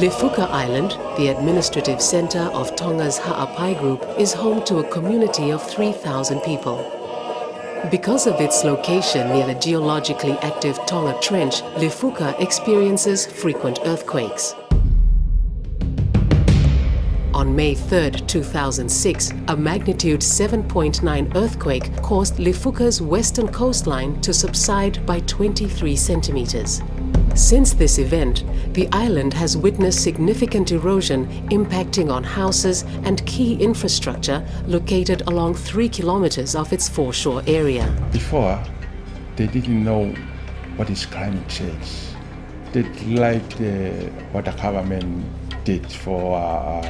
Lifuka Island, the administrative center of Tonga's Ha'apai group, is home to a community of 3,000 people. Because of its location near the geologically active Tonga Trench, Lifuka experiences frequent earthquakes. On May 3, 2006, a magnitude 7.9 earthquake caused Lifuka's western coastline to subside by 23 centimeters. Since this event, the island has witnessed significant erosion impacting on houses and key infrastructure located along 3 kilometers of its foreshore area. Before, they didn't know what is climate change. They liked what the government did for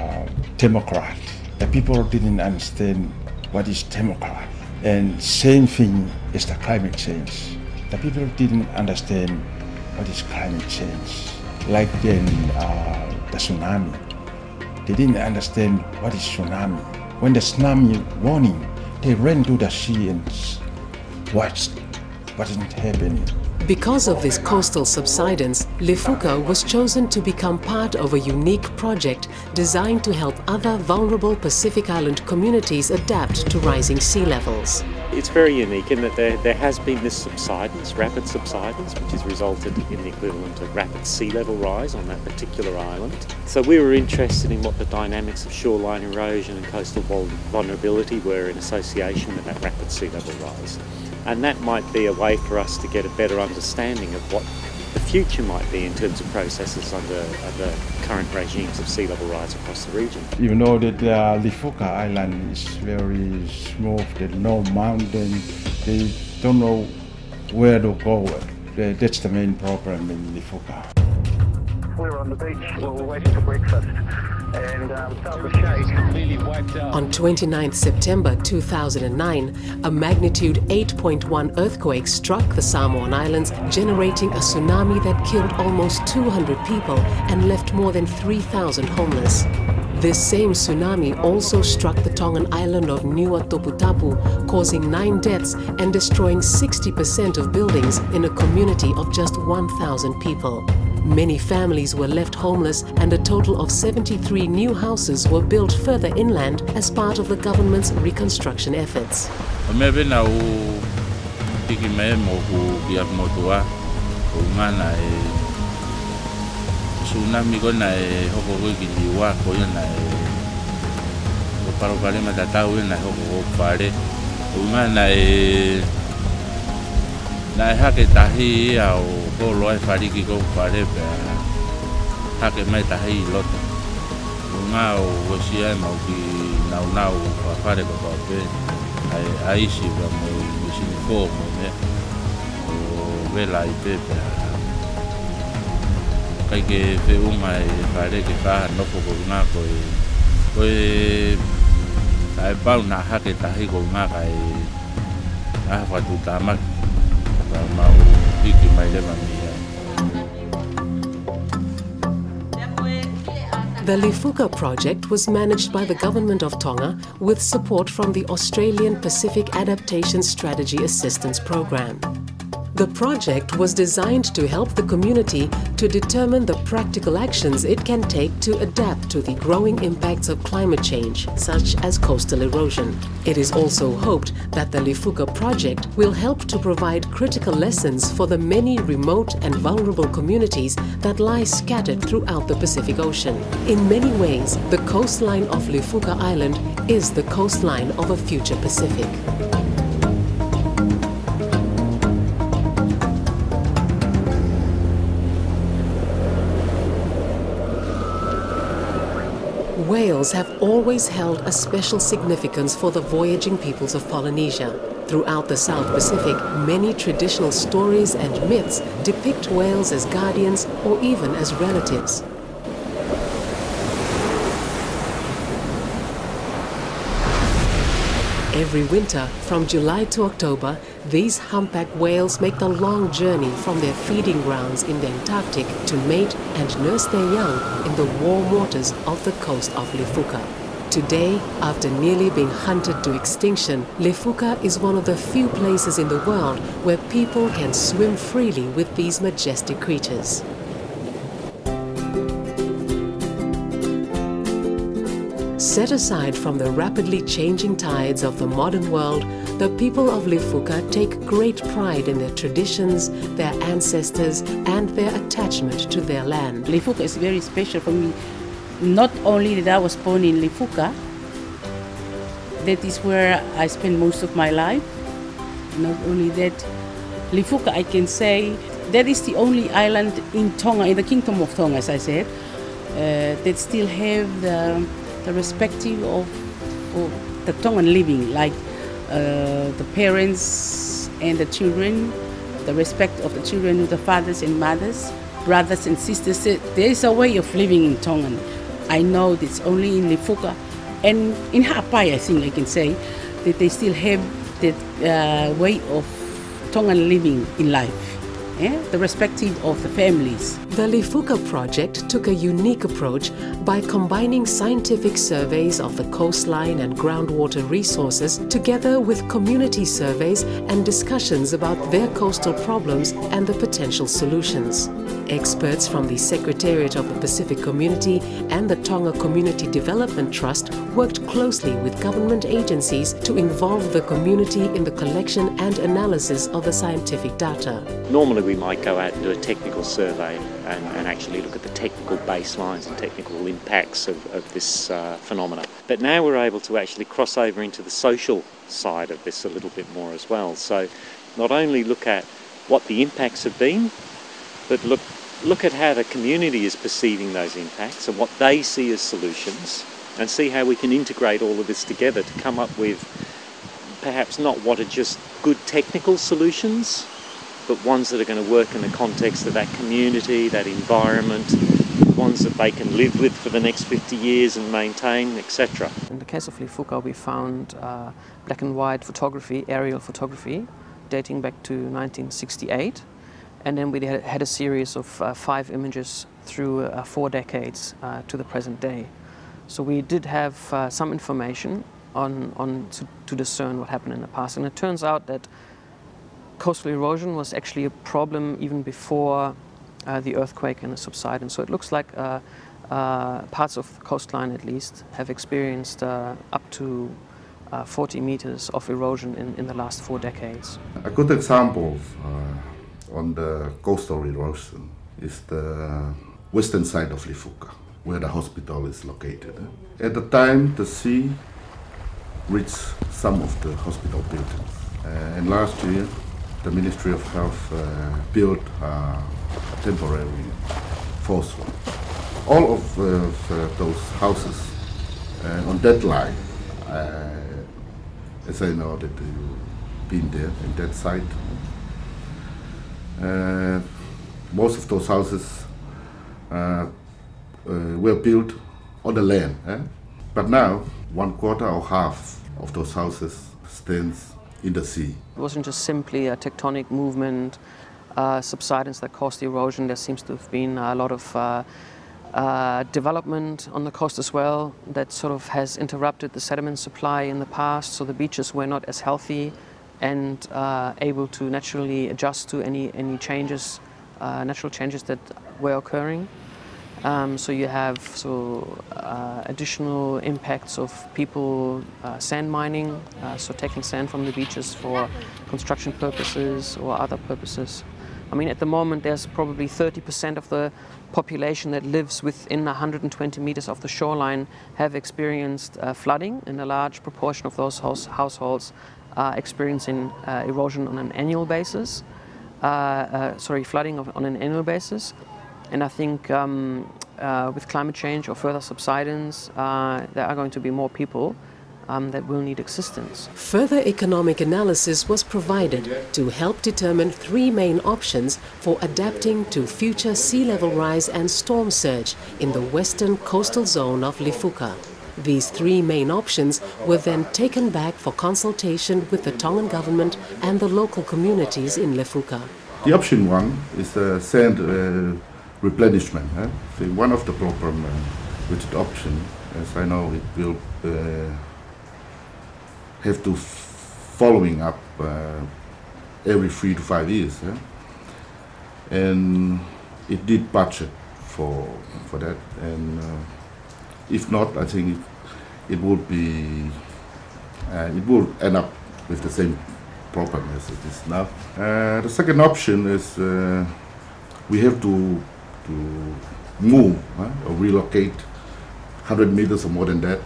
Democrat. The people didn't understand what is Democrat. And same thing is the climate change. The people didn't understand what is climate change. Like then the tsunami. They didn't understand what is tsunami. When the tsunami warning, they ran to the sea and watched what isn't happening. Because of this coastal subsidence, Lifuka was chosen to become part of a unique project designed to help other vulnerable Pacific Island communities adapt to rising sea levels. It's very unique in that there has been this subsidence, rapid subsidence, which has resulted in the equivalent of rapid sea level rise on that particular island. So we were interested in what the dynamics of shoreline erosion and coastal vulnerability were in association with that rapid sea level rise. And that might be a way for us to get a better understanding of what the future might be in terms of processes under current regimes of sea level rise across the region. You know that Lifuka Island is very smooth, there's no mountain, they don't know where to go. That's the main problem in Lifuka. We were on the beach, we were waiting for breakfast, and felt the shade completely wiped out. On 29 September 2009, a magnitude 8.1 earthquake struck the Samoan Islands, generating a tsunami that killed almost 200 people and left more than 3,000 homeless. This same tsunami also struck the Tongan island of Niua Toputapu, causing 9 deaths and destroying 60% of buildings in a community of just 1,000 people. Many families were left homeless and a total of 73 new houses were built further inland as part of the government's reconstruction efforts. Tsunami ko na hoko ko giliwa ko yan na paro-paro matatao yan na hoko ko pare una na hake tahi au ko loe fariki ko pare pe hake mai tahi lot una o wosia mau ki nau pare ko pe ai si ba mo si ko mo ne o vela I pepe kai ke fe umai pare ke ka no ko na ko ai pau na ha ke tahi ko na kai a fa tu tama ma iki mai le mami. The Lifuka project was managed by the Government of Tonga with support from the Australian Pacific Adaptation Strategy Assistance Program. The project was designed to help the community to determine the practical actions it can take to adapt to the growing impacts of climate change, such as coastal erosion. It is also hoped that the Lifuka project will help to provide critical lessons for the many remote and vulnerable communities that lie scattered throughout the Pacific Ocean. In many ways, the coastline of Lifuka Island is the coastline of a future Pacific. Whales have always held a special significance for the voyaging peoples of Polynesia. Throughout the South Pacific, many traditional stories and myths depict whales as guardians or even as relatives. Every winter, from July to October, these humpback whales make the long journey from their feeding grounds in the Antarctic to mate and nurse their young in the warm waters of the coast of Lifuka. Today, after nearly being hunted to extinction, Lifuka is one of the few places in the world where people can swim freely with these majestic creatures. Set aside from the rapidly changing tides of the modern world, the people of Lifuka take great pride in their traditions, their ancestors, and their attachment to their land. Lifuka is very special for me. Not only that I was born in Lifuka, that is where I spend most of my life. Not only that, Lifuka, I can say, that is the only island in Tonga, in the Kingdom of Tonga, as I said, that still have the respective of the Tongan living, like the parents and the children, the respect of the children with the fathers and mothers, brothers and sisters. There is a way of living in Tongan. I know it's only in Lifuka and in Hapai, I think I can say, that they still have that way of Tongan living in life. The respective of the families. The Lifuka project took a unique approach by combining scientific surveys of the coastline and groundwater resources together with community surveys and discussions about their coastal problems and the potential solutions. Experts from the Secretariat of the Pacific Community and the Tonga Community Development Trust worked closely with government agencies to involve the community in the collection and analysis of the scientific data. Normally we might go out and do a technical survey and actually look at the technical baselines and technical impacts of this phenomena. But now we're able to actually cross over into the social side of this a little bit more as well. So not only look at what the impacts have been, but look at how the community is perceiving those impacts and what they see as solutions, and see how we can integrate all of this together to come up with perhaps not what are just good technical solutions, but ones that are going to work in the context of that community, that environment, ones that they can live with for the next 50 years and maintain, etc. In the case of Lifuka, we found black and white photography, aerial photography, dating back to 1968. And then we had a series of 5 images through 4 decades to the present day. So we did have some information to discern what happened in the past. And it turns out that coastal erosion was actually a problem even before the earthquake and the subsidence. So it looks like parts of the coastline, at least, have experienced up to 40 meters of erosion in the last 4 decades. A good example on the coastal erosion is the western side of Lifuka, where the hospital is located. At the time, the sea reached some of the hospital buildings. And last year, the Ministry of Health built a temporary force one. All of those houses on that line, as I know that you've been there in that site, most of those houses were built on the land. But now, 1/4 or half of those houses stands in the sea. It wasn't just simply a tectonic movement, subsidence that caused the erosion. There seems to have been a lot of development on the coast as well that sort of has interrupted the sediment supply in the past, so the beaches were not as healthy and able to naturally adjust to any changes, natural changes that were occurring. So you have additional impacts of people sand mining, so taking sand from the beaches for construction purposes or other purposes. I mean, at the moment there's probably 30% of the population that lives within 120 meters of the shoreline have experienced flooding, and a large proportion of those households are experiencing erosion on an annual basis, flooding on an annual basis. And I think with climate change or further subsidence, there are going to be more people that will need assistance. Further economic analysis was provided to help determine 3 main options for adapting to future sea level rise and storm surge in the western coastal zone of Lifuka. These 3 main options were then taken back for consultation with the Tongan government and the local communities in Lifuka. The option 1 is the sand replenishment. So one of the problems with the option, as I know, it will have to following up every 3 to 5 years, and it did budget for that. And if not, I think it would be, it will end up with the same problem as it is now. The second option is we have to move or relocate 100 meters or more than that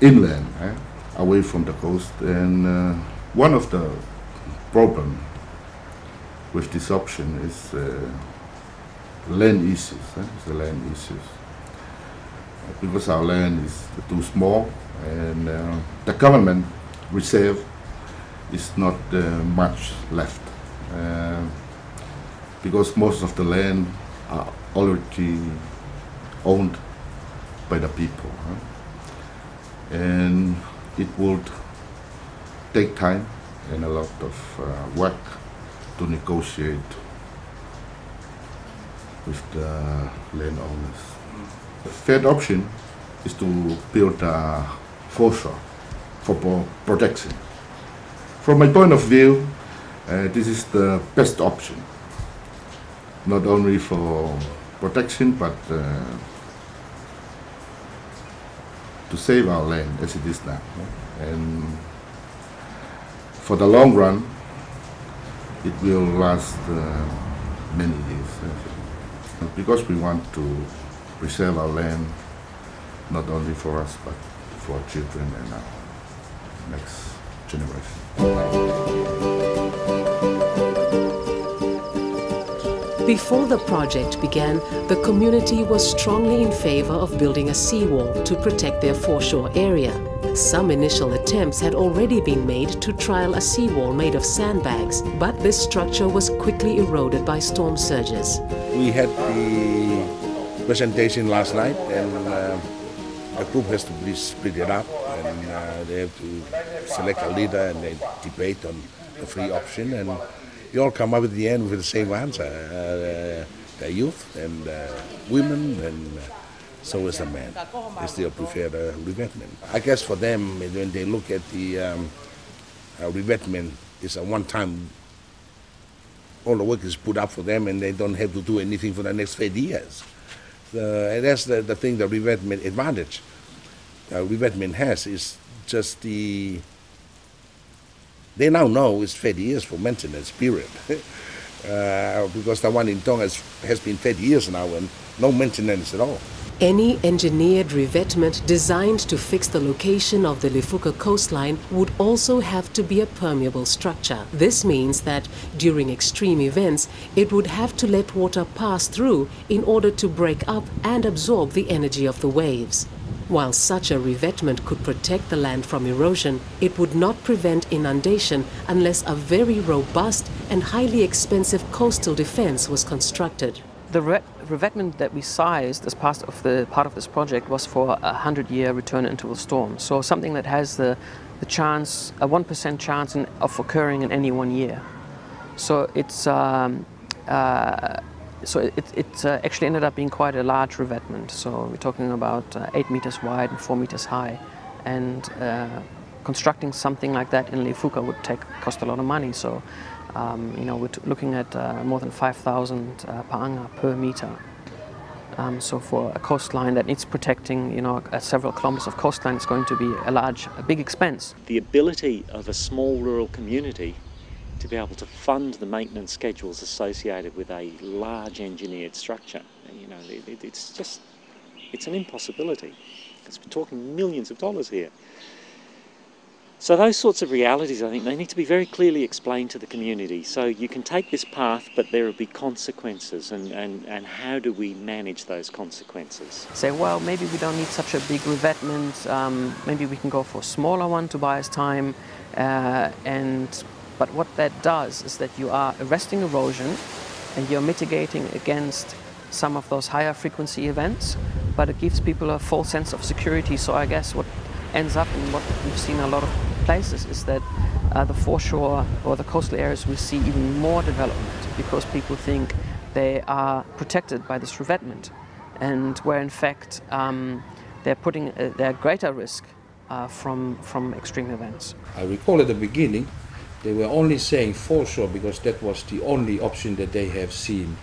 inland, away from the coast. And one of the problem with this option is land issues. It's the land issues. Because our land is too small, and the government reserve is not much left. Because most of the land are already owned by the people. And it would take time and a lot of work to negotiate with the landowners. The third option is to build a foreshore for protection. From my point of view, this is the best option, not only for protection, but to save our land as it is now. And for the long run, it will last many years. Because we want to preserve our land, not only for us, but for our children and our next generation. Before the project began, the community was strongly in favor of building a seawall to protect their foreshore area. Some initial attempts had already been made to trial a seawall made of sandbags, but this structure was quickly eroded by storm surges. We had the presentation last night, and the group has to be split it up, and they have to select a leader and they debate on the free option, and you all come up at the end with the same answer. The youth and women, and so is the men. They still prefer the revetment. I guess for them, when they look at the revetment, it's a one-time, all the work is put up for them and they don't have to do anything for the next 30 years. And that's the thing, the revetment advantage. Revetment has is just the, they now know it's 30 years for maintenance, period. Because the one in Tonga has been 30 years now and no maintenance at all. Any engineered revetment designed to fix the location of the Lifuka coastline would also have to be a permeable structure. This means that during extreme events, it would have to let water pass through in order to break up and absorb the energy of the waves. While such a revetment could protect the land from erosion, it would not prevent inundation unless a very robust and highly expensive coastal defense was constructed. The revetment that we sized as part of this project was for a 100-year return interval storm. So something that has the chance, a 1% chance of occurring in any 1 year. So it's actually ended up being quite a large revetment. So we're talking about 8 meters wide and 4 meters high, and constructing something like that in Lifuka would cost a lot of money. So we're looking at more than 5,000 paanga per meter. So for a coastline that needs protecting, several kilometers of coastline, is going to be a big expense. The ability of a small rural community to be able to fund the maintenance schedules associated with a large engineered structure, it's an impossibility. Because we're talking millions of dollars here. So those sorts of realities, I think, they need to be very clearly explained to the community. So you can take this path, but there will be consequences, and how do we manage those consequences? Say, well, maybe we don't need such a big revetment, maybe we can go for a smaller one to buy us time, but what that does is that you are arresting erosion and you're mitigating against some of those higher frequency events, but it gives people a full sense of security. So I guess what ends up in what we've seen in a lot of places is that the foreshore or the coastal areas will see even more development because people think they are protected by this revetment, and where in fact they're at greater risk from extreme events. I recall at the beginning they were only saying foreshore because that was the only option that they have seen.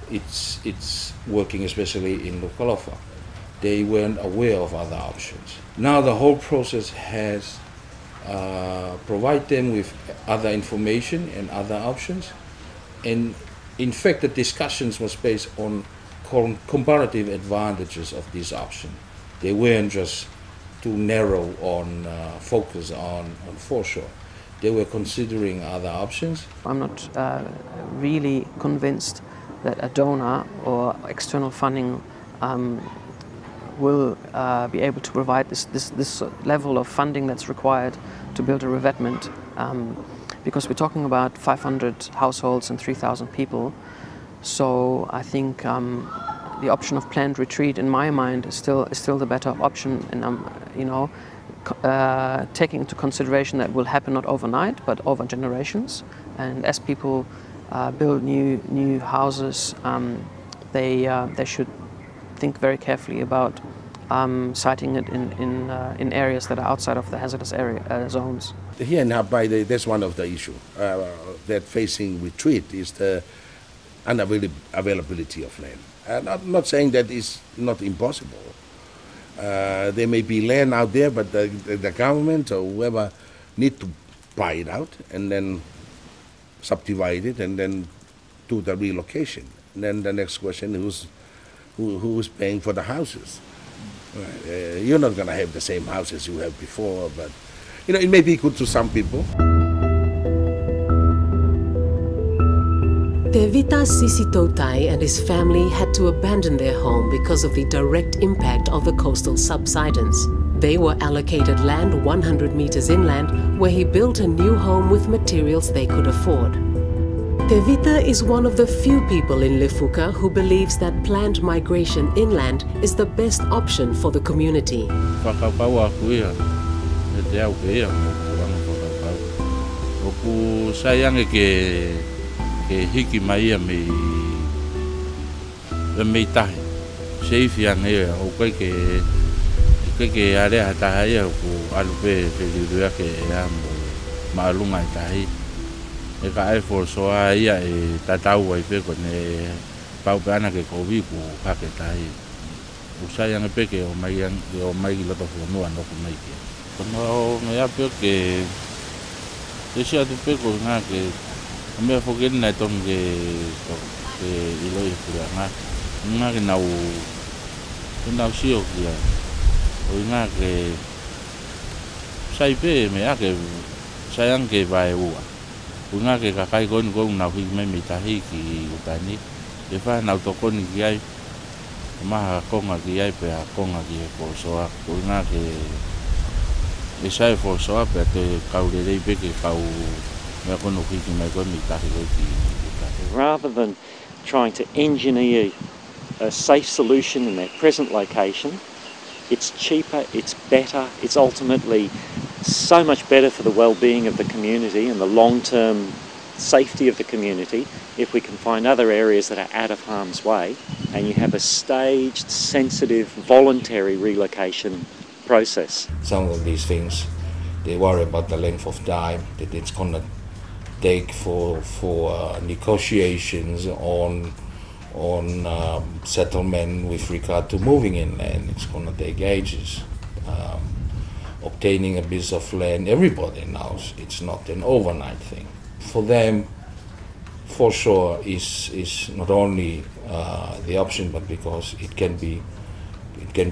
It's working, especially in Nuku'alofa. they weren't aware of other options. Now the whole process has provided them with other information and other options, and in fact the discussions was based on comparative advantages of this option. They weren't just too narrow on focus on foreshore. They were considering other options. I'm not really convinced that a donor or external funding will be able to provide this level of funding that's required to build a revetment, because we're talking about 500 households and 3,000 people. So I think the option of planned retreat, in my mind, is still the better option, and taking into consideration that will happen not overnight but over generations. And as people build new houses, they should think very carefully about siting it in areas that are outside of the hazardous area zones. Here in Hawaii, that's one of the issues that facing retreat is the unavailability of land. I'm not saying that it's not impossible. There may be land out there, but the government or whoever need to buy it out and then subdivide it and then do the relocation. And then the next question is who's paying for the houses? You're not going to have the same houses you have before, but it may be good to some people. Tevita Sisitotai and his family had to abandon their home because of the direct impact of the coastal subsidence. They were allocated land 100 meters inland, where he built a new home with materials they could afford. Tevita is one of the few people in Lifuka who believes that planned migration inland is the best option for the community. Ke hiki mai me tahi safe yang e o ke are hata hai ku alupe peliria ke amo malunga tahi e ka ai for so ai e tatau ai pe ko ne pau pana ke ko vi ku ka ke tahi u sai yang pe ke o mai lo to no ando ku mai ke no me ya pe ke sia tu pe ko nga ke me fokin na tong ke iloi pura nga ke nau sio kia o nga ke sai pe me a ke sayang ke vai u nga ke ka kai kon na hi me mi tahi ki utani e fa na to kon ki ai ma ko nga ki ai pe a ko nga ki ko so a o nga ke e sai for so a pe te kaurere pe ke kau. Rather than trying to engineer a safe solution in their present location, it's cheaper, it's better, it's ultimately so much better for the well-being of the community and the long-term safety of the community if we can find other areas that are out of harm's way and you have a staged, sensitive, voluntary relocation process. Some of these things, they worry about the length of time that it's going to take for negotiations on settlement with regard to moving inland. It's going to take ages. Obtaining a piece of land, everybody knows it's not an overnight thing. For them, for sure, is not only the option, but because it can be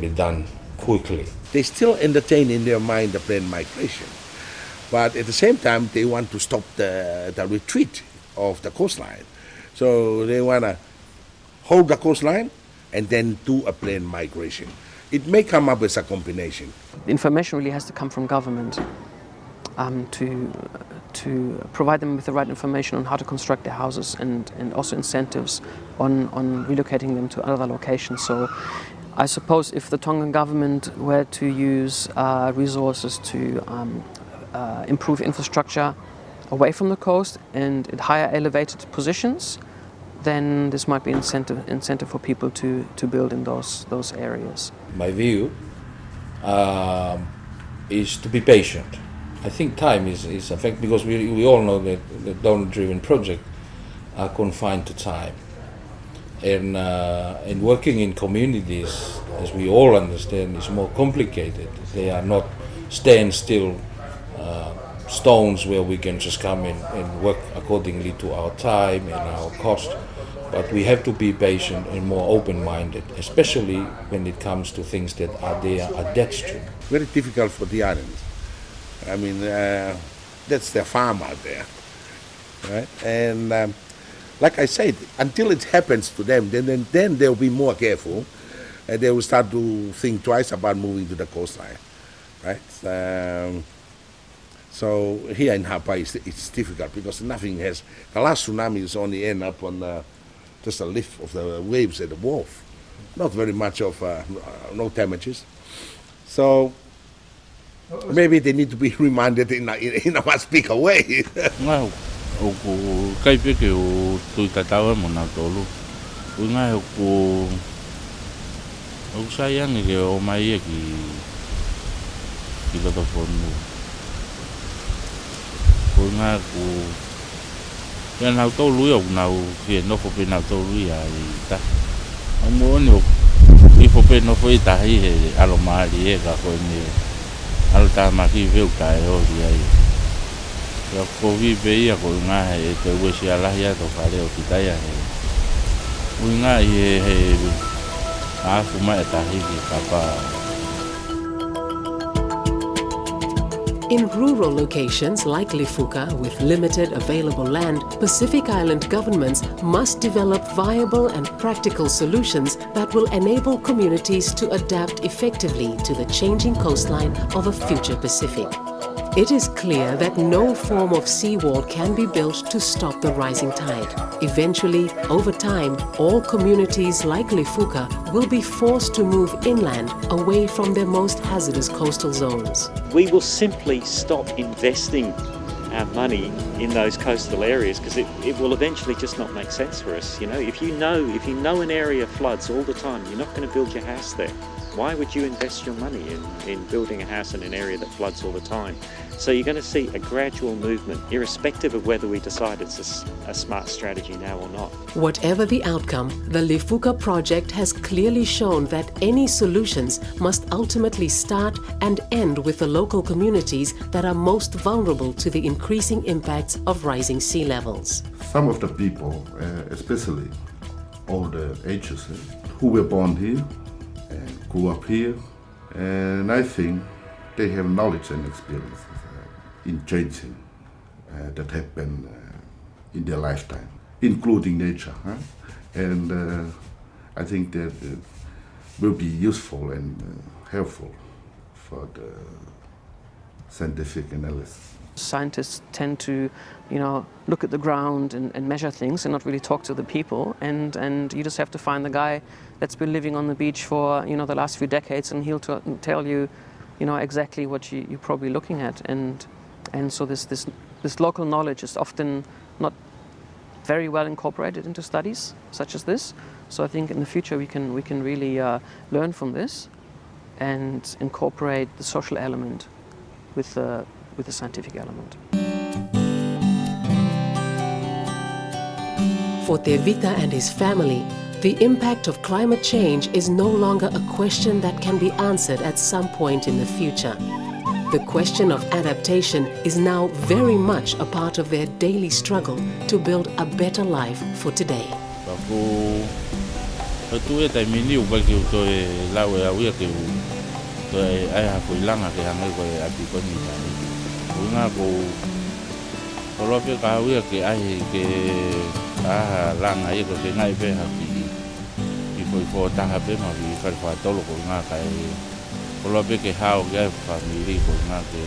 done quickly. They still entertain in their mind the planned migration. But at the same time, they want to stop the retreat of the coastline. So they want to hold the coastline and then do a planned migration. It may come up as a combination. The information really has to come from government to provide them with the right information on how to construct their houses and also incentives on relocating them to other locations. So I suppose if the Tongan government were to use resources to improve infrastructure away from the coast and at higher elevated positions, then this might be incentive for people to build in those areas. My view is to be patient. I think time is a fact, because we all know that the donor-driven projects are confined to time. And working in communities, as we all understand, is more complicated. They are not standstill stones where we can just come in and work accordingly to our time and our cost. But we have to be patient and more open-minded, especially when it comes to things that they are attached to. Very difficult for the islands. I mean, that's their farm out there, right? And like I said, until it happens to them, then they'll be more careful, and they will start to think twice about moving to the coastline, right? So here in Hapa, it's difficult because nothing has. The last tsunami is only end up on just a lift of the waves at the wharf, not very much of no damages. So maybe they need to be reminded in a much bigger way. Wow. O kai peke o tui tatawa mona tolu. O ngai o sayang ke o mai ki loto fonu. O ngai yan hau tolu o nau ki no fo pe nau tolu ya ta. O mo no i fo pe no fo ita hi he alo mari ka ko ni alta ma ki veu ka o dia. Ya ko vi veia ko nga e te wesi ala ya to fare o kitaya he. Nga he a fuma eta hi papa. In rural locations like Lifuka, with limited available land, Pacific Island governments must develop viable and practical solutions that will enable communities to adapt effectively to the changing coastline of a future Pacific. It is clear that no form of seawall can be built to stop the rising tide. Eventually, over time, all communities like Lifuka will be forced to move inland away from their most hazardous coastal zones. We will simply stop investing our money in those coastal areas because it will eventually just not make sense for us. You know, if you know an area floods all the time, you're not going to build your house there. Why would you invest your money in building a house in an area that floods all the time? So you're going to see a gradual movement, irrespective of whether we decide it's a smart strategy now or not. Whatever the outcome, the Lifuka project has clearly shown that any solutions must ultimately start and end with the local communities that are most vulnerable to the increasing impacts of rising sea levels. Some of the people, especially older ages, who were born here and grew up here, and I think they have knowledge and experience in changing that happen in their lifetime, including nature. And I think that it will be useful and helpful for the scientific analysis. Scientists tend to, look at the ground and measure things and not really talk to the people. And you just have to find the guy that's been living on the beach for, the last few decades, and he'll tell you, exactly what you're probably looking at. And so this local knowledge is often not very well incorporated into studies such as this. So I think in the future we can really learn from this and incorporate the social element with the scientific element. For Tevita and his family, the impact of climate change is no longer a question that can be answered at some point in the future. The question of adaptation is now very much a part of their daily struggle to build a better life for today. Kalau beke hau gaya family ko nga ke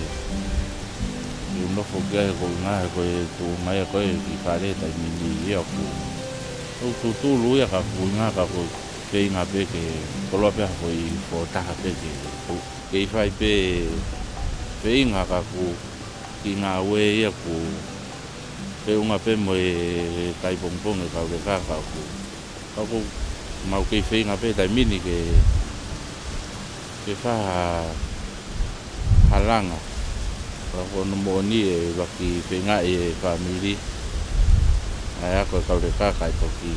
yung no fogaya ko nga ko tu maya ko ki pare ta mini yo ko tu lu ya ka ku nga ka ko pe nga beke kalau be ko I fo ta beke ko ke fai pe nga ka ku ki nga we ya ku pe unga pe mo kai bongbong ka le ka ku mau ke fe nga pe ta mini ke fa halanga ko no moni ba ki penga family aya ko ka le ka ko ki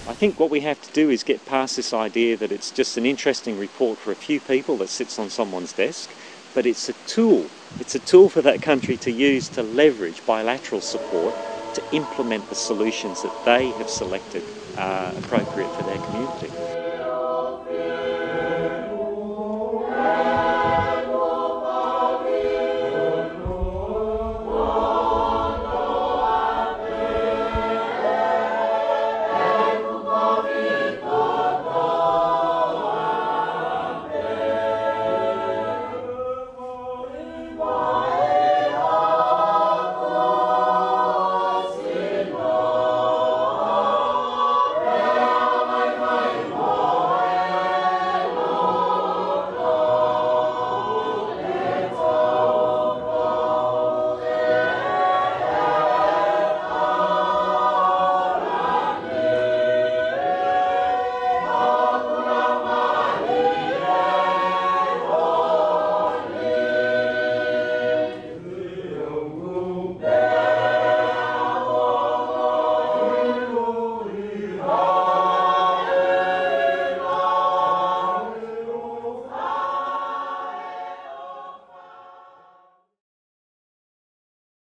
I think what we have to do is get past this idea that it's just an interesting report for a few people that sits on someone's desk, but it's a tool. It's a tool for that country to use to leverage bilateral support to implement the solutions that they have selected appropriate for their community.